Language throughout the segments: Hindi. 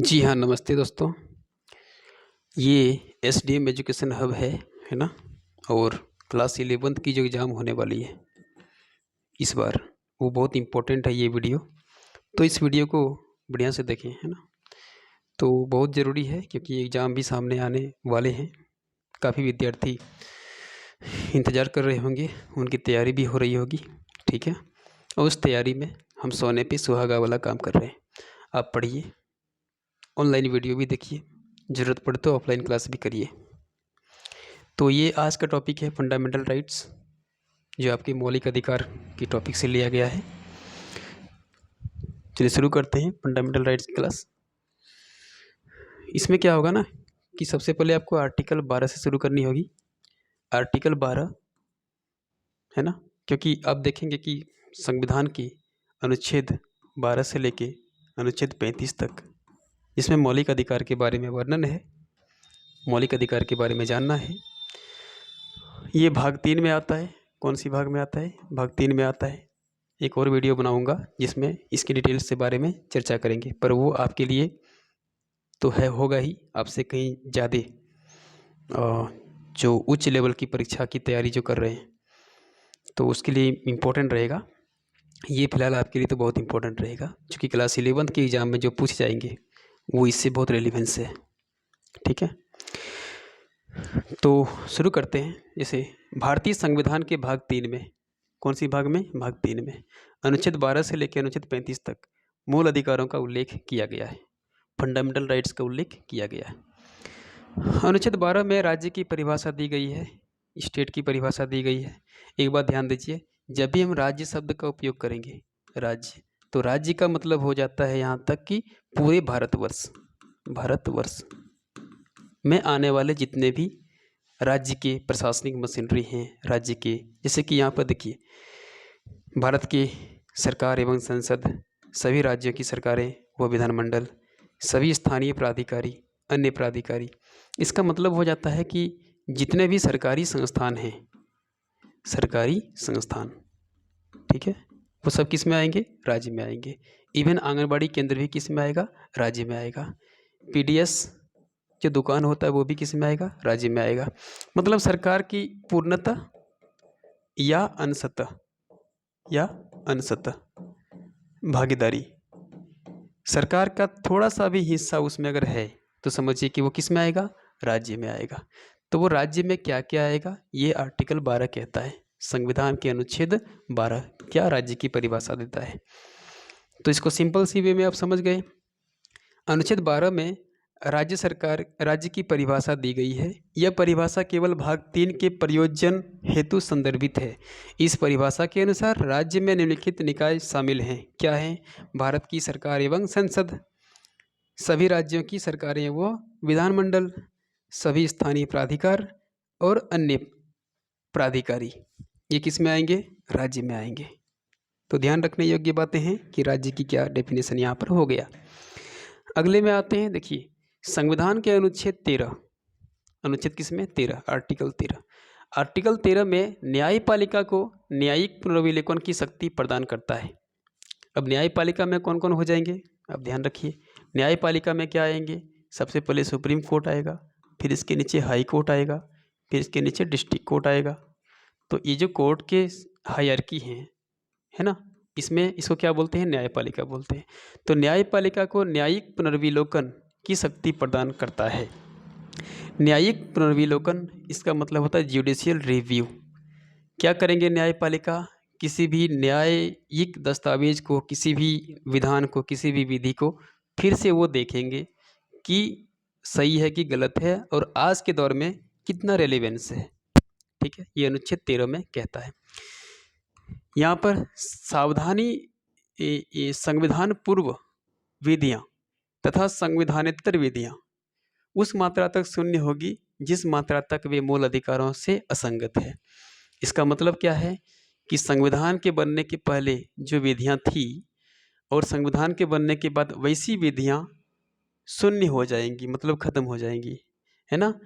जी हाँ, नमस्ते दोस्तों। ये एसडीएम एजुकेशन हब है ना? और क्लास 11th की जो एग्ज़ाम होने वाली है इस बार, वो बहुत इम्पोर्टेंट है ये वीडियो। तो इस वीडियो को बढ़िया से देखें, है ना? तो बहुत ज़रूरी है क्योंकि एग्ज़ाम भी सामने आने वाले हैं। काफ़ी विद्यार्थी इंतज़ार कर रहे होंगे, उनकी तैयारी भी हो रही होगी, ठीक है? और उस तैयारी में हम सोने पे सुहागा वाला काम कर रहे हैं। आप पढ़िए, ऑनलाइन वीडियो भी देखिए, ज़रूरत पड़े तो ऑफलाइन क्लास भी करिए। तो ये आज का टॉपिक है फंडामेंटल राइट्स, जो आपके मौलिक अधिकार की टॉपिक से लिया गया है। चलिए शुरू करते हैं फंडामेंटल राइट्स की क्लास। इसमें क्या होगा ना कि सबसे पहले आपको आर्टिकल 12 से शुरू करनी होगी। आर्टिकल 12, है ना? क्योंकि आप देखेंगे कि संविधान की अनुच्छेद 12 से लेके अनुच्छेद 35 तक, इसमें मौलिक अधिकार के बारे में वर्णन है, मौलिक अधिकार के बारे में जानना है। ये भाग 3 में आता है। कौन सी भाग में आता है? भाग 3 में आता है। एक और वीडियो बनाऊंगा जिसमें इसकी डिटेल्स के बारे में चर्चा करेंगे, पर वो आपके लिए तो होगा ही, आपसे कहीं ज़्यादा जो उच्च लेवल की परीक्षा की तैयारी जो कर रहे हैं तो उसके लिए इम्पोर्टेंट रहेगा। ये फिलहाल आपके लिए तो बहुत इम्पोर्टेंट रहेगा, क्योंकि क्लास 11th के एग्ज़ाम में जो पूछ जाएंगे वो इससे बहुत रेलिवेंस है, ठीक है? तो शुरू करते हैं। जैसे भारतीय संविधान के भाग 3 में, कौन सी भाग में? भाग 3 में अनुच्छेद 12 से लेकर अनुच्छेद 35 तक मूल अधिकारों का उल्लेख किया गया है, फंडामेंटल राइट्स का उल्लेख किया गया है। अनुच्छेद 12 में राज्य की परिभाषा दी गई है, स्टेट की परिभाषा दी गई है। एक बात ध्यान दीजिए, जब भी हम राज्य शब्द का उपयोग करेंगे, राज्य, तो राज्य का मतलब हो जाता है यहाँ तक कि पूरे भारतवर्ष में आने वाले जितने भी राज्य के प्रशासनिक मशीनरी हैं राज्य के, जैसे कि यहाँ पर देखिए, भारत की सरकार एवं संसद, सभी राज्यों की सरकारें व विधानमंडल, सभी स्थानीय प्राधिकारी, अन्य प्राधिकारी। इसका मतलब हो जाता है कि जितने भी सरकारी संस्थान हैं, सरकारी संस्थान, ठीक है, वो सब किस में आएंगे? राज्य में आएंगे। इवन आंगनबाड़ी केंद्र भी किस में आएगा? राज्य में आएगा। पीडीएस जो दुकान होता है वो भी किस में आएगा? राज्य में आएगा। मतलब सरकार की पूर्णतः या अंशतः भागीदारी, सरकार का थोड़ा सा भी हिस्सा उसमें अगर है तो समझिए कि वो किस में आएगा? राज्य में आएगा। तो वो राज्य में क्या क्या आएगा? ये आर्टिकल 12 कहता है। संविधान के अनुच्छेद 12 क्या राज्य की परिभाषा देता है। तो इसको सिंपल सी वे में आप समझ गए। अनुच्छेद 12 में राज्य की परिभाषा दी गई है। यह परिभाषा केवल भाग 3 के प्रयोजन हेतु संदर्भित है। इस परिभाषा के अनुसार राज्य में निम्नलिखित निकाय शामिल हैं। क्या हैं? भारत की सरकार एवं संसद, सभी राज्यों की सरकारें व विधानमंडल, सभी स्थानीय प्राधिकार और अन्य प्राधिकारी, ये किस में आएंगे? राज्य में आएंगे। तो ध्यान रखने योग्य बातें हैं कि राज्य की क्या डेफिनेशन यहाँ पर हो गया। अगले में आते हैं। देखिए, संविधान के अनुच्छेद 13, अनुच्छेद किसमें? 13, आर्टिकल 13। आर्टिकल 13 में न्यायपालिका को न्यायिक पुनर्विलोकन की शक्ति प्रदान करता है। अब न्यायपालिका में कौन कौन हो जाएंगे? अब ध्यान रखिए, न्यायपालिका में क्या आएंगे? सबसे पहले सुप्रीम कोर्ट आएगा, फिर इसके नीचे हाई कोर्ट आएगा, फिर इसके नीचे डिस्ट्रिक्ट कोर्ट आएगा। तो ये जो कोर्ट के हायरार्की हैं, है ना, इसमें इसको क्या बोलते हैं? न्यायपालिका बोलते हैं। तो न्यायपालिका को न्यायिक पुनर्विलोकन की शक्ति प्रदान करता है। न्यायिक पुनर्विलोकन, इसका मतलब होता है जुडिशियल रिव्यू। क्या करेंगे न्यायपालिका? किसी भी न्यायिक दस्तावेज को, किसी भी विधान को, किसी भी विधि को फिर से वो देखेंगे कि सही है कि गलत है और आज के दौर में कितना रेलेवेंस है, ठीक है। ये अनुच्छेद 13 में कहता है। यहाँ पर सावधानी, संविधान पूर्व विधियाँ तथा संविधानेतर विधियाँ उस मात्रा तक शून्य होगी जिस मात्रा तक वे मूल अधिकारों से असंगत है। इसका मतलब क्या है कि संविधान के बनने के पहले जो विधियाँ थी और संविधान के बनने के बाद वैसी विधियाँ शून्य हो जाएंगी, मतलब खत्म हो जाएंगी, है ना।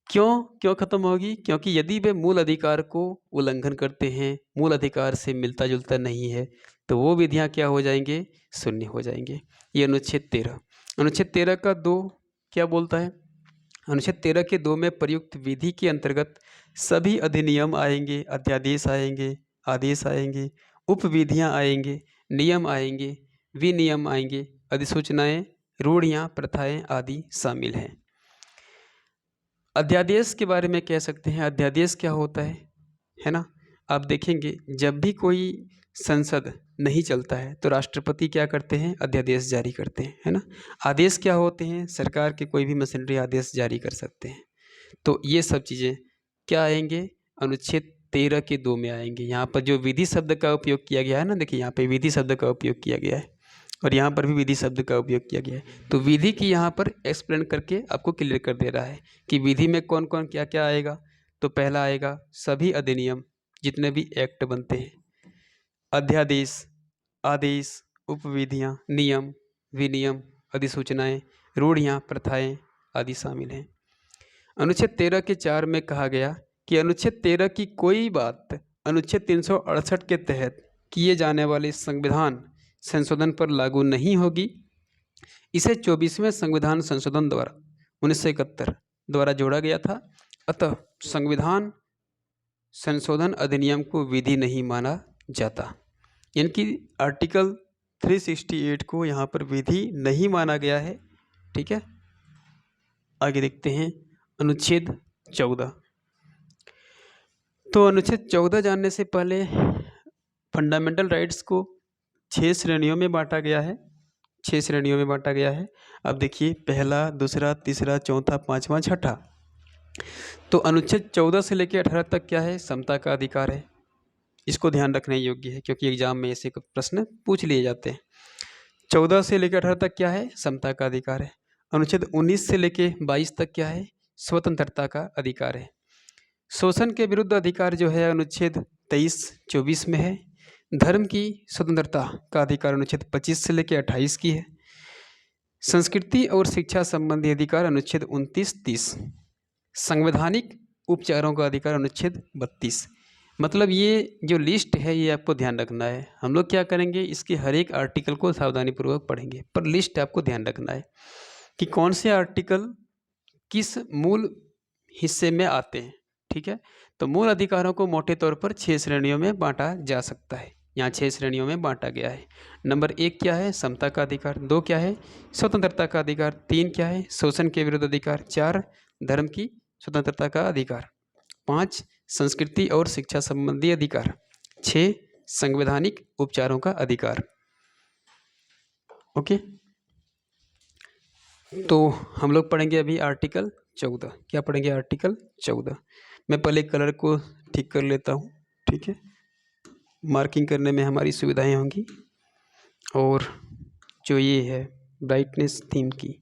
क्यों खत्म होगी? क्योंकि यदि वे मूल अधिकार को उल्लंघन करते हैं, मूल अधिकार से मिलता जुलता नहीं है, तो वो विधियाँ क्या हो जाएंगे? शून्य हो जाएंगे। ये अनुच्छेद 13। अनुच्छेद 13 का 2 क्या बोलता है? अनुच्छेद 13 के 2 में प्रयुक्त विधि के अंतर्गत सभी अधिनियम आएंगे, अध्यादेश आएंगे, आदेश आएंगे, उपविधियां आएंगे, नियम आएंगे, विनियम आएंगे, अधिसूचनाएं, रूढ़ियां, प्रथाएं आदि शामिल हैं। अध्यादेश के बारे में कह सकते हैं, अध्यादेश क्या होता है ना? आप देखेंगे जब भी कोई संसद नहीं चलता है तो राष्ट्रपति क्या करते हैं? अध्यादेश जारी करते हैं, है ना? आदेश क्या होते हैं? सरकार के कोई भी मशीनरी आदेश जारी कर सकते हैं। तो ये सब चीज़ें क्या आएंगे? अनुच्छेद 13 के 2 में आएंगे। यहाँ पर जो विधि शब्द का उपयोग किया गया है ना, देखिए यहाँ पे विधि शब्द का उपयोग किया गया है और यहाँ पर भी विधि शब्द का उपयोग किया गया है। तो विधि की यहाँ पर एक्सप्लेन करके आपको क्लियर कर दे रहा है कि विधि में कौन कौन क्या क्या आएगा। तो पहला आएगा सभी अधिनियम, जितने भी एक्ट बनते हैं, अध्यादेश, आदेश, उपविधियाँ, नियम, विनियम, अधिसूचनाएं, रूढ़ियाँ, प्रथाएं आदि शामिल हैं। अनुच्छेद 13 के 4 में कहा गया कि अनुच्छेद 13 की कोई बात अनुच्छेद 368 के तहत किए जाने वाले संविधान संशोधन पर लागू नहीं होगी। इसे 24वें संविधान संशोधन द्वारा 1971 द्वारा जोड़ा गया था। अतः संविधान संशोधन अधिनियम को विधि नहीं माना जाता। यानी कि आर्टिकल 368 को यहाँ पर विधि नहीं माना गया है। ठीक है, आगे देखते हैं अनुच्छेद 14। तो अनुच्छेद 14 जानने से पहले फंडामेंटल राइट्स को 6 श्रेणियों में बांटा गया है। 6 श्रेणियों में बांटा गया है। अब देखिए पहला, दूसरा, तीसरा, चौथा, पांचवा, छठा। तो अनुच्छेद 14 से लेकर 18 तक क्या है? समता का अधिकार है। इसको ध्यान रखने योग्य है क्योंकि एग्जाम में ऐसे प्रश्न पूछ लिए जाते हैं। 14 से लेकर 18 तक क्या है? समता का अधिकार है। अनुच्छेद 19 से लेकर 22 तक क्या है? स्वतंत्रता का अधिकार है। शोषण के विरुद्ध अधिकार जो है अनुच्छेद 23-24 में है। धर्म की स्वतंत्रता का अधिकार अनुच्छेद 25 से लेकर 28 की है। संस्कृति और शिक्षा संबंधी अधिकार अनुच्छेद 29-30। संवैधानिक उपचारों का अधिकार अनुच्छेद 32। मतलब ये जो लिस्ट है ये आपको ध्यान रखना है। हम लोग क्या करेंगे, इसके हर एक आर्टिकल को सावधानीपूर्वक पढ़ेंगे, पर लिस्ट आपको ध्यान रखना है कि कौन से आर्टिकल किस मूल हिस्से में आते हैं। ठीक है, तो मूल अधिकारों को मोटे तौर पर 6 श्रेणियों में बांटा जा सकता है। यहाँ 6 श्रेणियों में बांटा गया है। नंबर 1 क्या है? समता का अधिकार। 2 क्या है? स्वतंत्रता का अधिकार। 3 क्या है? शोषण के विरुद्ध अधिकार। 4 धर्म की स्वतंत्रता का अधिकार। 5 संस्कृति और शिक्षा संबंधी अधिकार। 6 संवैधानिक उपचारों का अधिकार। ओके, तो हम लोग पढ़ेंगे अभी आर्टिकल 14। क्या पढ़ेंगे? आर्टिकल 14। मैं पहले कलर को ठीक कर लेता हूँ। ठीक है, मार्किंग करने में हमारी सुविधाएं होंगी। और जो ये है ब्राइटनेस थीम की,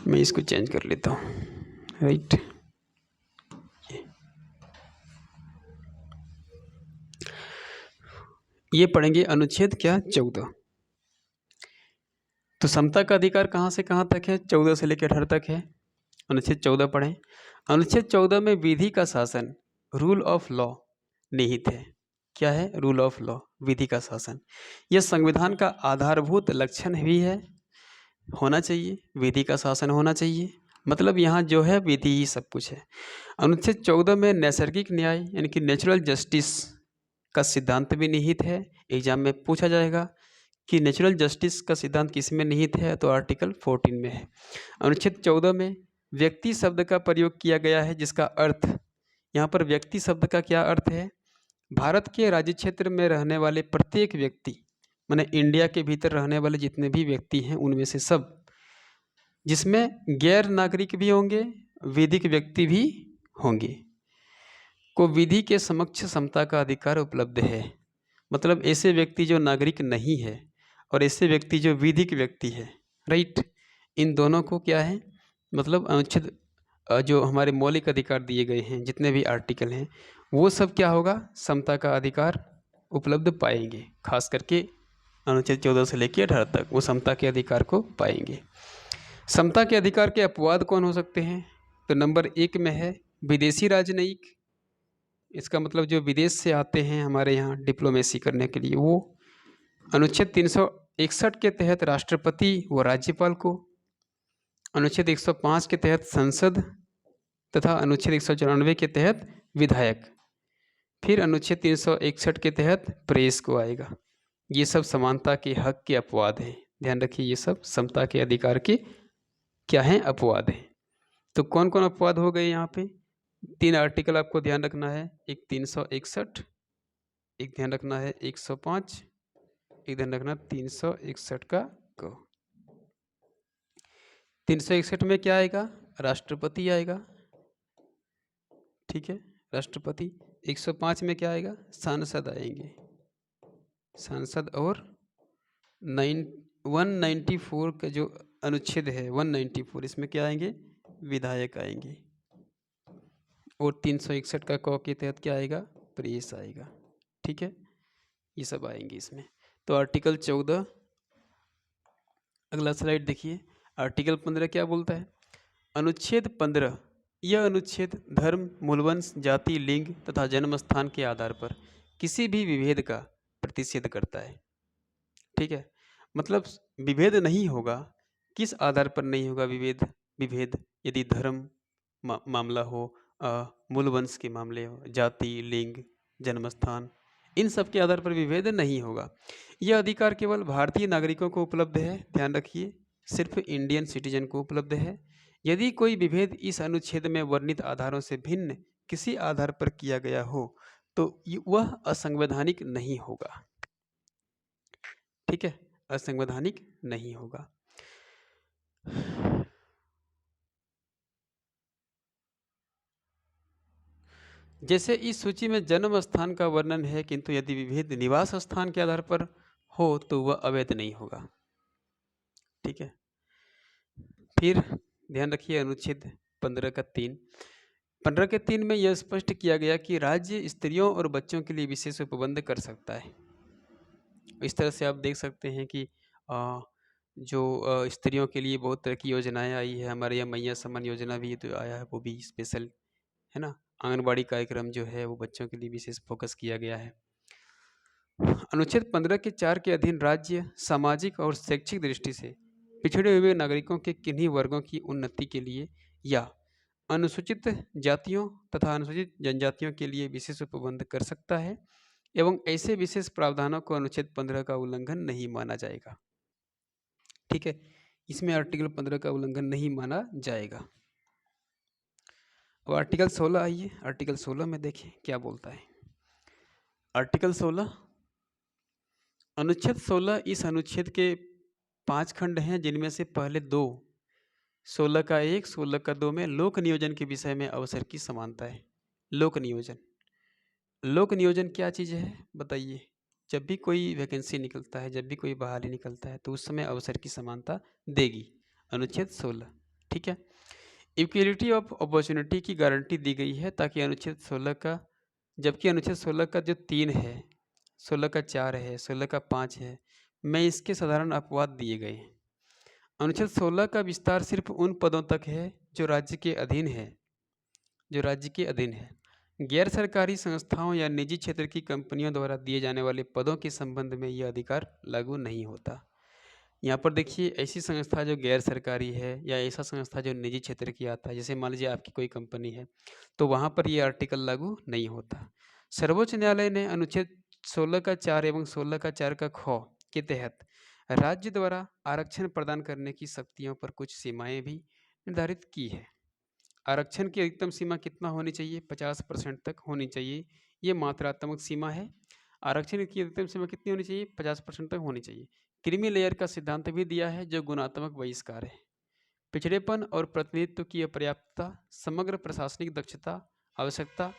मैं इसको चेंज कर लेता हूँ। राइट, ये पढ़ेंगे अनुच्छेद क्या? 14। तो समता का अधिकार कहाँ से कहाँ तक है? 14 से लेकर 18 तक है। अनुच्छेद 14 पढ़ें। अनुच्छेद 14 में विधि का शासन, रूल ऑफ लॉ निहित है। क्या है? रूल ऑफ लॉ, विधि का शासन। यह संविधान का आधारभूत लक्षण भी है, होना चाहिए। विधि का शासन होना चाहिए, मतलब यहाँ जो है विधि ही सब कुछ है। अनुच्छेद 14 में नैसर्गिक न्याय यानी कि नेचुरल जस्टिस का सिद्धांत भी निहित है। एग्जाम में पूछा जाएगा कि नेचुरल जस्टिस का सिद्धांत किस में निहित है, तो आर्टिकल 14 में है। अनुच्छेद 14 में व्यक्ति शब्द का प्रयोग किया गया है, जिसका अर्थ यहाँ पर व्यक्ति शब्द का क्या अर्थ है? भारत के राज्य क्षेत्र में रहने वाले प्रत्येक व्यक्ति, माने इंडिया के भीतर रहने वाले जितने भी व्यक्ति हैं उनमें से सब, जिसमें गैर नागरिक भी होंगे, वैदिक व्यक्ति भी होंगे, को विधि के समक्ष समता का अधिकार उपलब्ध है। मतलब ऐसे व्यक्ति जो नागरिक नहीं है और ऐसे व्यक्ति जो विधिक व्यक्ति है, राइट, इन दोनों को क्या है, मतलब अनुच्छेद जो हमारे मौलिक अधिकार दिए गए हैं, जितने भी आर्टिकल हैं, वो सब क्या होगा? समता का अधिकार उपलब्ध पाएंगे। खास करके अनुच्छेद 14 से लेकर 18 तक वो समता के अधिकार को पाएंगे। समता के अधिकार के अपवाद कौन हो सकते हैं? तो नंबर 1 में है विदेशी राजनयिक। इसका मतलब जो विदेश से आते हैं हमारे यहाँ डिप्लोमेसी करने के लिए, वो अनुच्छेद 361 के तहत राष्ट्रपति व राज्यपाल को अनुच्छेद 105 के तहत संसद तथा अनुच्छेद 194 के तहत विधायक। फिर अनुच्छेद 361 के तहत प्रेस को आएगा। ये सब समानता के हक के अपवाद हैं। ध्यान रखिए, ये सब समता के अधिकार के क्या हैं? अपवाद हैं। तो कौन कौन अपवाद हो गए यहाँ पे? 3 आर्टिकल आपको ध्यान रखना है। एक 361, एक ध्यान रखना है 105, एक ध्यान रखना 361 का को। 361 में क्या आएगा? राष्ट्रपति आएगा, ठीक है, राष्ट्रपति। 105 में क्या आएगा? सांसद आएंगे, सांसद। और 194 का जो अनुच्छेद है 194, इसमें क्या आएंगे? विधायक आएंगे। और 361 का क के तहत क्या आएगा? प्रेस आएगा, ठीक है, ये सब आएंगे इसमें। तो आर्टिकल 14, अगला स्लाइड देखिए। आर्टिकल 15 क्या बोलता है? अनुच्छेद 15, यह अनुच्छेद धर्म, मूलवंश, जाति, लिंग तथा जन्म स्थान के आधार पर किसी भी विभेद का प्रतिषेध करता है, ठीक है। मतलब विभेद नहीं होगा। किस आधार पर नहीं होगा विभेद? विभेद यदि धर्म मामला हो, मूलवंश के मामले हो, जाति, लिंग, जन्मस्थान, इन सब के आधार पर विभेद नहीं होगा। यह अधिकार केवल भारतीय नागरिकों को उपलब्ध है। ध्यान रखिए, सिर्फ इंडियन सिटीजन को उपलब्ध है। यदि कोई विभेद इस अनुच्छेद में वर्णित आधारों से भिन्न किसी आधार पर किया गया हो तो वह असंवैधानिक नहीं होगा, ठीक है, असंवैधानिक नहीं होगा। जैसे इस सूची में जन्म स्थान का वर्णन है, किंतु यदि विभेद निवास स्थान के आधार पर हो तो वह अवैध नहीं होगा, ठीक है। फिर ध्यान रखिए अनुच्छेद 15 का 3, 15 के 3 में यह स्पष्ट किया गया कि राज्य स्त्रियों और बच्चों के लिए विशेष उपबंध कर सकता है। इस तरह से आप देख सकते हैं कि जो स्त्रियों के लिए बहुत तरह की योजनाएं आई है। हमारे यहाँ मैया सम्मान योजना भी तो आया है, वो भी स्पेशल है ना। आंगनबाड़ी कार्यक्रम जो है वो बच्चों के लिए विशेष फोकस किया गया है। अनुच्छेद 15 के 4 के अधीन राज्य सामाजिक और शैक्षिक दृष्टि से पिछड़े हुए नागरिकों के किन्हीं वर्गों की उन्नति के लिए या अनुसूचित जातियों तथा अनुसूचित जनजातियों के लिए विशेष उपबंध कर सकता है एवं ऐसे विशेष प्रावधानों को अनुच्छेद 15 का उल्लंघन नहीं माना जाएगा, ठीक है। इसमें आर्टिकल 15 का उल्लंघन नहीं माना जाएगा। अब आर्टिकल 16 आइए। आर्टिकल 16 में देखें क्या बोलता है। आर्टिकल 16, अनुच्छेद 16, इस अनुच्छेद के 5 खंड हैं, जिनमें से पहले 2, 16 का 1, 16 का 2 में लोक नियोजन के विषय में अवसर की समानता है। लोक नियोजन, लोक नियोजन क्या चीज़ है बताइए? जब भी कोई वैकेंसी निकलता है, जब भी कोई बहाली निकलता है, तो उस समय अवसर की समानता देगी, अनुच्छेद 16, ठीक है। इक्वलिटी ऑफ अपॉर्चुनिटी की गारंटी दी गई है, ताकि अनुच्छेद 16 का, जबकि अनुच्छेद 16 का जो 3 है, 16 का 4 है, 16 का 5 है, में इसके साधारण अपवाद दिए गए हैं। अनुच्छेद 16 का विस्तार सिर्फ उन पदों तक है जो राज्य के अधीन है, जो राज्य के अधीन है। गैर सरकारी संस्थाओं या निजी क्षेत्र की कंपनियों द्वारा दिए जाने वाले पदों के संबंध में यह अधिकार लागू नहीं होता। यहाँ पर देखिए, ऐसी संस्था जो गैर सरकारी है या ऐसा संस्था जो निजी क्षेत्र की आता है, जैसे मान लीजिए आपकी कोई कंपनी है, तो वहाँ पर ये आर्टिकल लागू नहीं होता। सर्वोच्च न्यायालय ने अनुच्छेद 16 का 4 एवं 16 का 4 का ख के तहत राज्य द्वारा आरक्षण प्रदान करने की शक्तियों पर कुछ सीमाएं भी निर्धारित की है। आरक्षण की अधिकतम सीमा कितना होनी चाहिए? 50% तक होनी चाहिए, ये मात्रात्मक सीमा है। आरक्षण की अधिकतम सीमा कितनी होनी चाहिए? 50% तक होनी चाहिए। क्रीमी लेयर का सिद्धांत भी दिया है, जो गुणात्मक बहिष्कार है। पिछड़ेपन और प्रतिनिधित्व की अपर्याप्तता, समग्र प्रशासनिक दक्षता आवश्यकता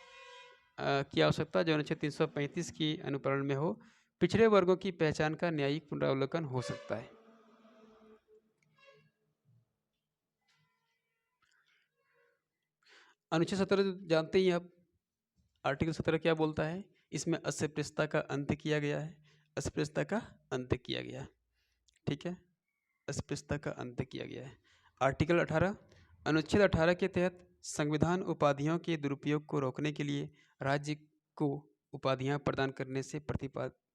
की आवश्यकता जो अनुच्छेद 335 की अनुपालन में हो, पिछड़े वर्गों की पहचान का न्यायिक पुनरावलोकन हो सकता है। अनुच्छेद 17 जानते ही आप, आर्टिकल 17 क्या बोलता है? इसमें अस्पृश्यता का अंत किया गया है, अस्पृश्यता का अंत किया गया है, ठीक है, अस्पृश्यता का अंत किया गया है। आर्टिकल 18, अनुच्छेद 18 के तहत संविधान उपाधियों के दुरुपयोग को रोकने के लिए राज्य को उपाधियां प्रदान करने से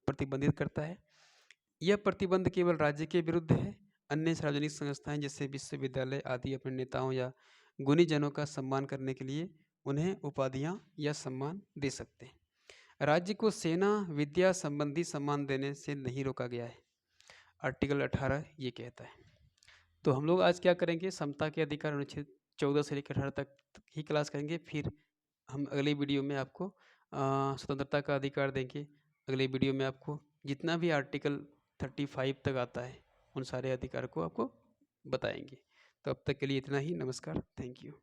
प्रतिबंधित करता है। यह प्रतिबंध केवल राज्य के विरुद्ध है, अन्य सार्वजनिक संस्थाएं जैसे विश्वविद्यालय आदि अपने नेताओं या गुणीजनों का सम्मान करने के लिए उन्हें उपाधियां या सम्मान दे सकते हैं। राज्य को सेना विद्या संबंधी सम्मान देने से नहीं रोका गया है, आर्टिकल 18 ये कहता है। तो हम लोग आज क्या करेंगे, समता के अधिकार अनुच्छेद 14 से लेकर 18 तक ही क्लास करेंगे। फिर हम अगली वीडियो में आपको स्वतंत्रता का अधिकार देंगे। अगले वीडियो में आपको जितना भी आर्टिकल 35 तक आता है उन सारे अधिकार को आपको बताएंगे। तो अब तक के लिए इतना ही। नमस्कार, थैंक यू।